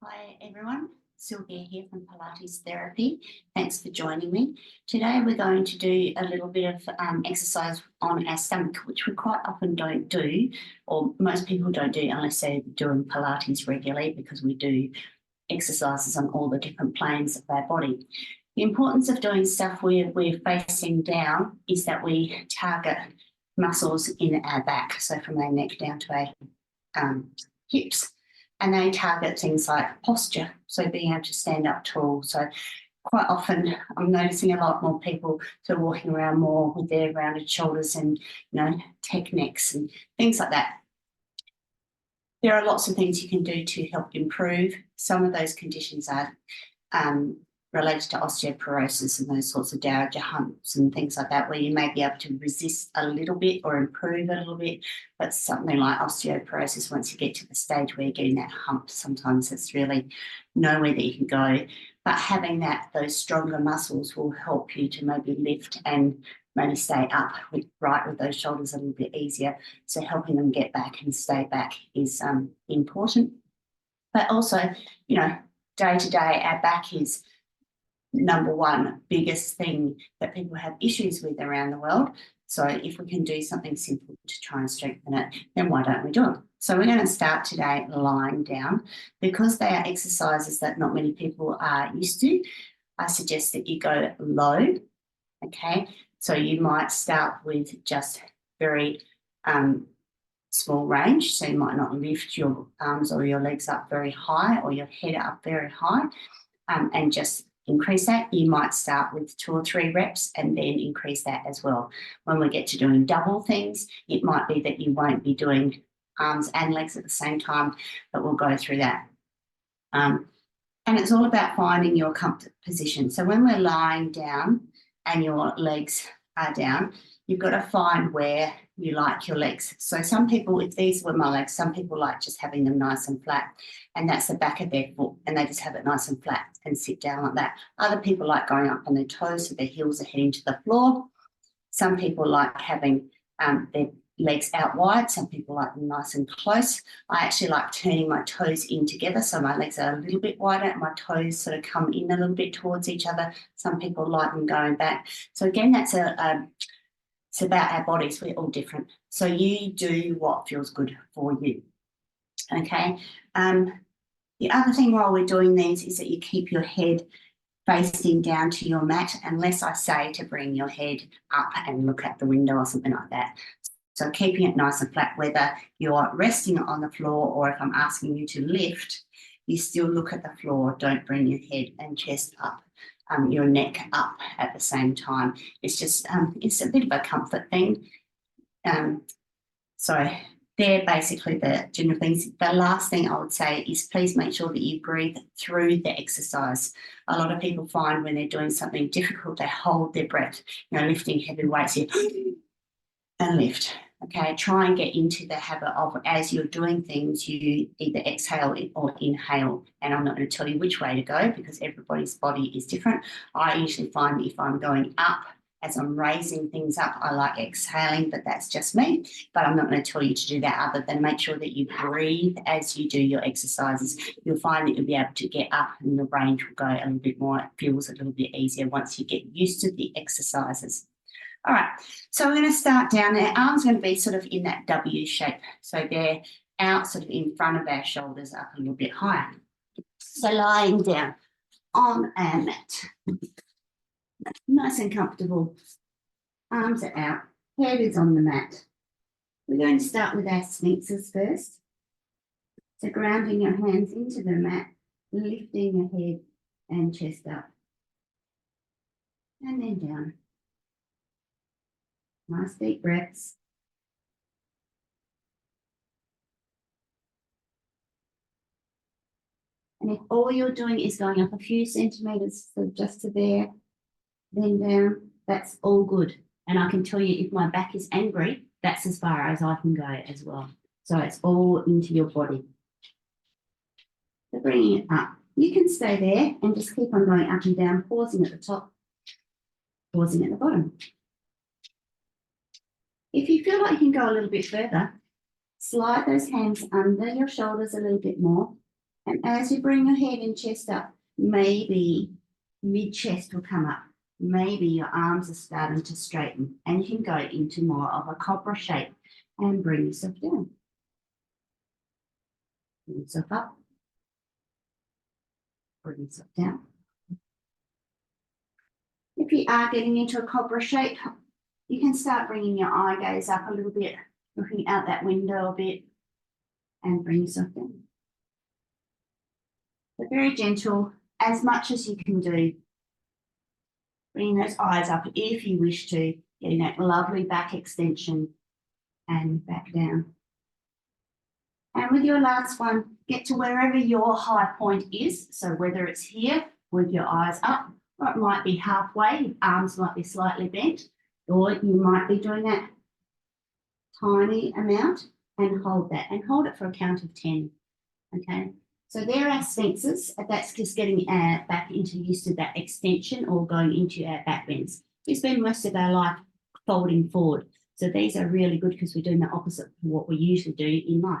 Hi everyone, Sylvia here from Pilates Therapy. Thanks for joining me. Today we're going to do a little bit of exercise on our stomach, which we quite often don't do, or most people don't do unless they're doing Pilates regularly, because we do exercises on all the different planes of our body. The importance of doing stuff where we're facing down is that we target muscles in our back, so from our neck down to our hips. And they target things like posture, so being able to stand up tall. So quite often I'm noticing a lot more people sort of walking around more with their rounded shoulders and, tech necks and things like that. There are lots of things you can do to help improve. Some of those conditions are related to osteoporosis and those sorts of dowager humps and things like that, where you may be able to resist a little bit or improve a little bit. But something like osteoporosis, once you get to the stage where you're getting that hump, sometimes it's really nowhere that you can go. But having those stronger muscles will help you to maybe lift and maybe stay up with those shoulders a little bit easier. So helping them get back and stay back is important. But also, day to day, our back is number one biggest thing that people have issues with around the world. So if we can do something simple to try and strengthen it, then why don't we do it? So we're going to start today lying down. Because they are exercises that not many people are used to, I suggest that you go low, okay? So you might start with just very small range. So you might not lift your arms or your legs up very high or your head up very high, and just increase that. You might start with 2 or 3 reps and then increase that as well. When we get to doing double things, it might be that you won't be doing arms and legs at the same time, but we'll go through that. And it's all about finding your comfort position. So when we're lying down and your legs are down, you've got to find where you like your legs. So some people, if these were my legs, some people like just having them nice and flat, and that's the back of their foot, and they just have it nice and flat and sit down like that. Other people like going up on their toes so their heels are heading to the floor. Some people like having their legs out wide. Some people like them nice and close. I actually like turning my toes in together, so my legs are a little bit wider and my toes sort of come in a little bit towards each other. Some people like them going back. So again, that's it's about our bodies. We're all different. So you do what feels good for you, okay? The other thing while we're doing these is that you keep your head facing down to your mat, unless I say to bring your head up and look at the window or something like that. So keeping it nice and flat, whether you're resting on the floor or if I'm asking you to lift, you still look at the floor. Don't bring your head and chest up, your neck up at the same time. It's just, it's a bit of a comfort thing. So they're basically the general things. The last thing I would say is please make sure that you breathe through the exercise. A lot of people find when they're doing something difficult, they hold their breath, lifting heavy weights here and lift. Okay, try and get into the habit of, as you're doing things, you either exhale or inhale. And I'm not going to tell you which way to go because everybody's body is different. I usually find that if I'm going up, as I'm raising things up, I like exhaling, but that's just me. But I'm not going to tell you to do that, other than make sure that you breathe as you do your exercises. You'll find that you'll be able to get up and your range will go a little bit more. It feels a little bit easier once you get used to the exercises. All right, so we're going to start down. Our arms are going to be sort of in that W shape. So they're out sort of in front of our shoulders, up a little bit higher. So lying down on our mat. Nice and comfortable. Arms are out. Head is on the mat. We're going to start with our sphinxes first. So grounding your hands into the mat, lifting your head and chest up. And then down. Nice deep breaths. And if all you're doing is going up a few centimetres, so just to there, then down, that's all good. And I can tell you, if my back is angry, that's as far as I can go as well. So it's all into your body. So bringing it up. You can stay there and just keep on going up and down, pausing at the top, pausing at the bottom. If you feel like you can go a little bit further, slide those hands under your shoulders a little bit more And as you bring your head and chest up, maybe mid-chest will come up. Maybe your arms are starting to straighten and you can go into more of a cobra shape and bring yourself down. Bring yourself up. Bring yourself down. If you are getting into a cobra shape, you can start bringing your eye gaze up a little bit, looking out that window a bit, and bring yourself down. But very gentle, as much as you can do. Bringing those eyes up if you wish to, getting that lovely back extension and back down. And with your last one, get to wherever your high point is. So whether it's here with your eyes up, or it might be halfway, arms might be slightly bent, or you might be doing that tiny amount and hold that, and hold it for a count of 10, okay? So there are sphinxes, that's just getting back into used to that extension or going into our back bends. We spend most of our life folding forward. So these are really good because we're doing the opposite of what we usually do in life.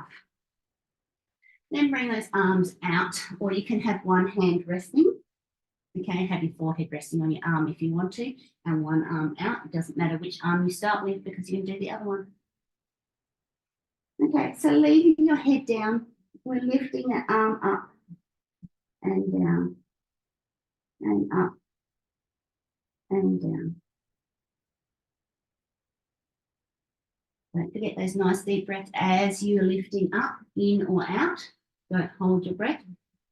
Then bring those arms out, or you can have one hand resting. Okay, have your forehead resting on your arm if you want to, and one arm out. It doesn't matter which arm you start with because you can do the other one. Okay, so leaving your head down, we're lifting the arm up and down and up and down. Don't forget those nice deep breaths as you're lifting up, in or out. Don't hold your breath.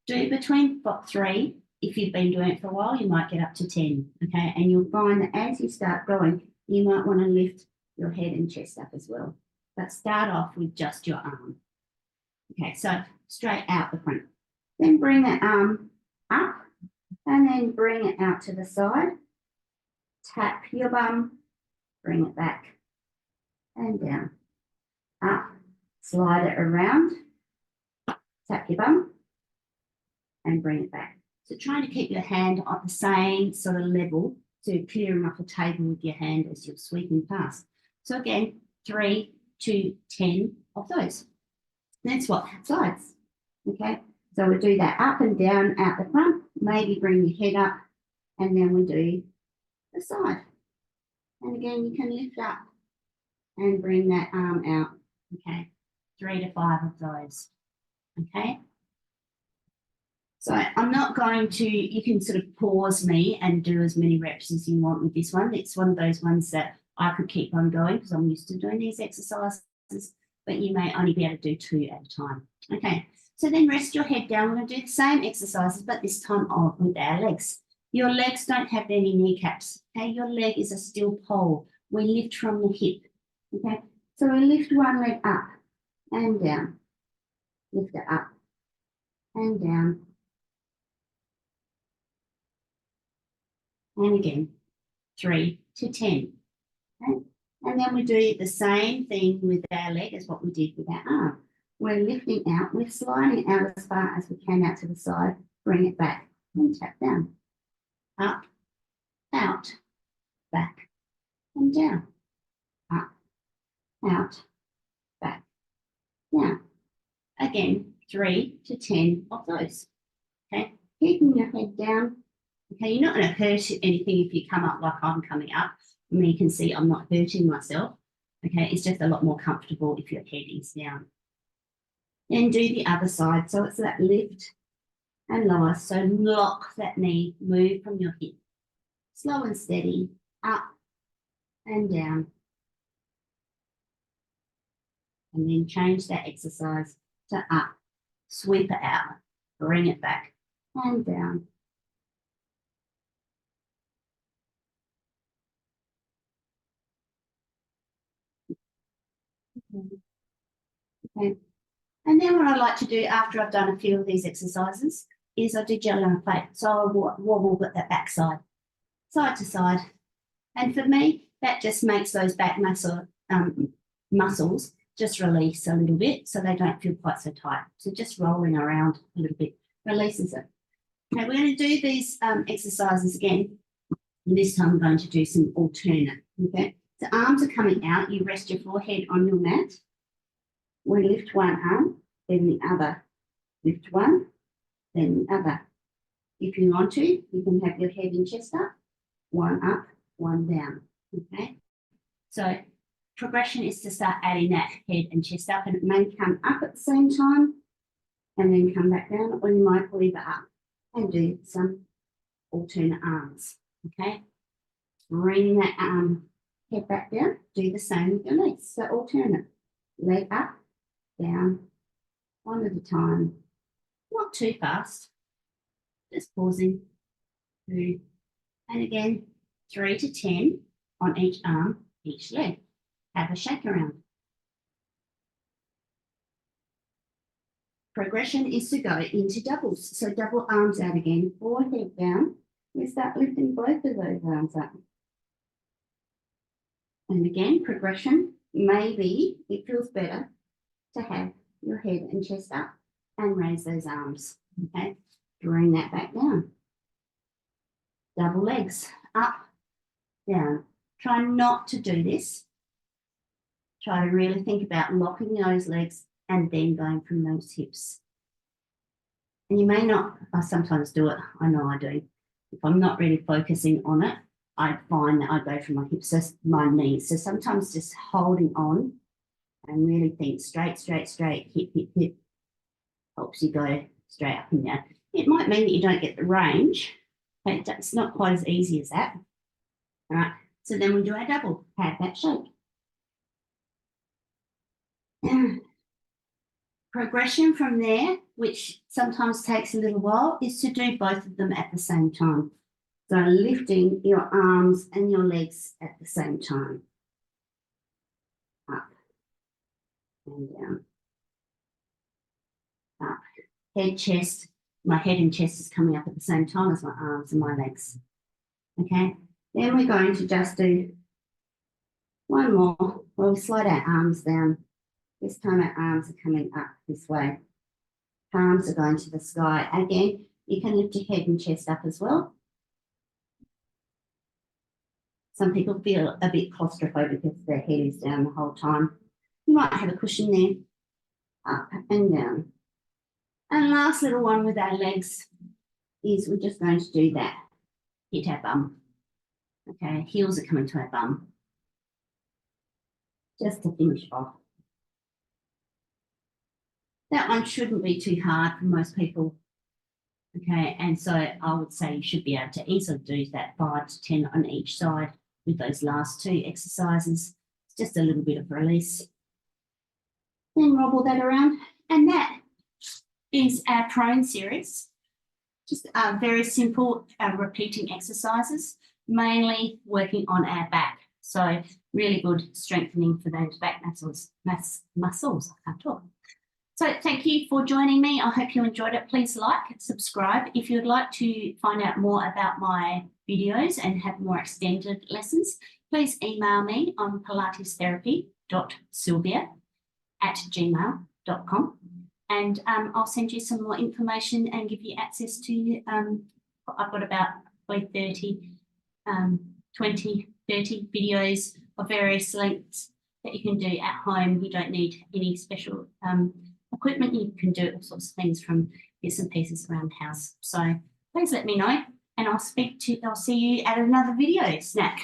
Do between 3. If you've been doing it for a while, you might get up to 10, okay? And you'll find that as you start going, you might want to lift your head and chest up as well. But start off with just your arm. Okay, so straight out the front. Then bring the arm up and then bring it out to the side. Tap your bum, bring it back and down. Up, slide it around, tap your bum and bring it back. So trying to keep your hand on the same sort of level to clearing off a table with your hand as you're sweeping past. So again, 3 to 10 of those. Then swap sides, okay? So we do that up and down out the front, maybe bring your head up, and then we do the side. And again, you can lift up and bring that arm out, okay? 3 to 5 of those, okay? So I'm not going to, you can sort of pause me and do as many reps as you want with this one. It's one of those ones that I could keep on going because I'm used to doing these exercises, but you may only be able to do 2 at a time. Okay, so then rest your head down. We're going to do the same exercises, but this time with our legs. Your legs don't have any kneecaps, okay? Your leg is a still pole. We lift from the hip, okay? So we lift one leg up and down, lift it up and down. And again, 3 to 10. Okay? And then we do the same thing with our leg as what we did with our arm. We're lifting out, we're sliding out as far as we can out to the side, bring it back and tap down. Up, out, back, and down. Up, out, back, down. Again, 3 to 10 of those. Okay, keeping your head down. Okay, you're not going to hurt anything if you come up like I'm coming up. I mean, you can see I'm not hurting myself. Okay, it's just a lot more comfortable if your head is down. Then do the other side. So it's that lift and lower. So lock that knee, move from your hip. Slow and steady, up and down. And then change that exercise to up. Sweep it out, bring it back and down. Okay. And then what I like to do after I've done a few of these exercises is I do gel on a plate. So I wobble with that back side to side. And for me, that just makes those back muscles just release a little bit so they don't feel quite so tight. So just rolling around a little bit releases it. Okay, we're going to do these exercises again. And this time I'm going to do some alternate. Okay, so arms are coming out. You rest your forehead on your mat. We lift one arm, then the other. Lift one, then the other. If you want to, you can have your head and chest up, one up, one down, okay? So progression is to start adding that head and chest up, and it may come up at the same time and then come back down, or you might leave it up and do some alternate arms, okay? Bring that head back down, do the same with your legs. So alternate, leg up, down, one at a time, not too fast, just pausing, through, and again, 3 to 10 on each arm, each leg. Have a shake around. Progression is to go into doubles. So double arms out again, forehead down. We start lifting both of those arms up. And again, progression, maybe it feels better to have your head and chest up and raise those arms, okay? Bring that back down. Double legs, up, down. Try not to do this. Try to really think about locking those legs and then going from those hips. And you may not, I sometimes do it, I know I do. If I'm not really focusing on it, I find that I go from my hips to my knees. So sometimes just holding on and really think straight, straight, straight, hip, hip, hip, helps you go straight up and down. It might mean that you don't get the range, but it's not quite as easy as that. All right, so then we do our double, have that shake. Progression from there, which sometimes takes a little while, is to do both of them at the same time. So lifting your arms and your legs at the same time. Up and down. Up. Head, chest. My head and chest is coming up at the same time as my arms and my legs. Okay. Then we're going to just do one more where we slide our arms down. This time our arms are coming up this way. Palms are going to the sky. Again, you can lift your head and chest up as well. Some people feel a bit claustrophobic because their head is down the whole time. You might have a cushion there, up and down. And last little one with our legs is we're just going to do that. Hit our bum. Okay, heels are coming to our bum. Just to finish off. That one shouldn't be too hard for most people. Okay, and so I would say you should be able to easily do that 5 to 10 on each side with those last two exercises. It's just a little bit of release. Then wobble that around. And that is our prone series. Just very simple repeating exercises, mainly working on our back. So really good strengthening for those back muscles. I can't talk. So thank you for joining me. I hope you enjoyed it. Please like, subscribe. If you'd like to find out more about my videos and have more extended lessons, please email me on pilatestherapy.sylvia@gmail.com, and I'll send you some more information and give you access to, I've got about 30 videos of various lengths that you can do at home. You don't need any special equipment. You can do all sorts of things from bits and pieces around the house. So please let me know, and I'll see you at another video snack. Bye.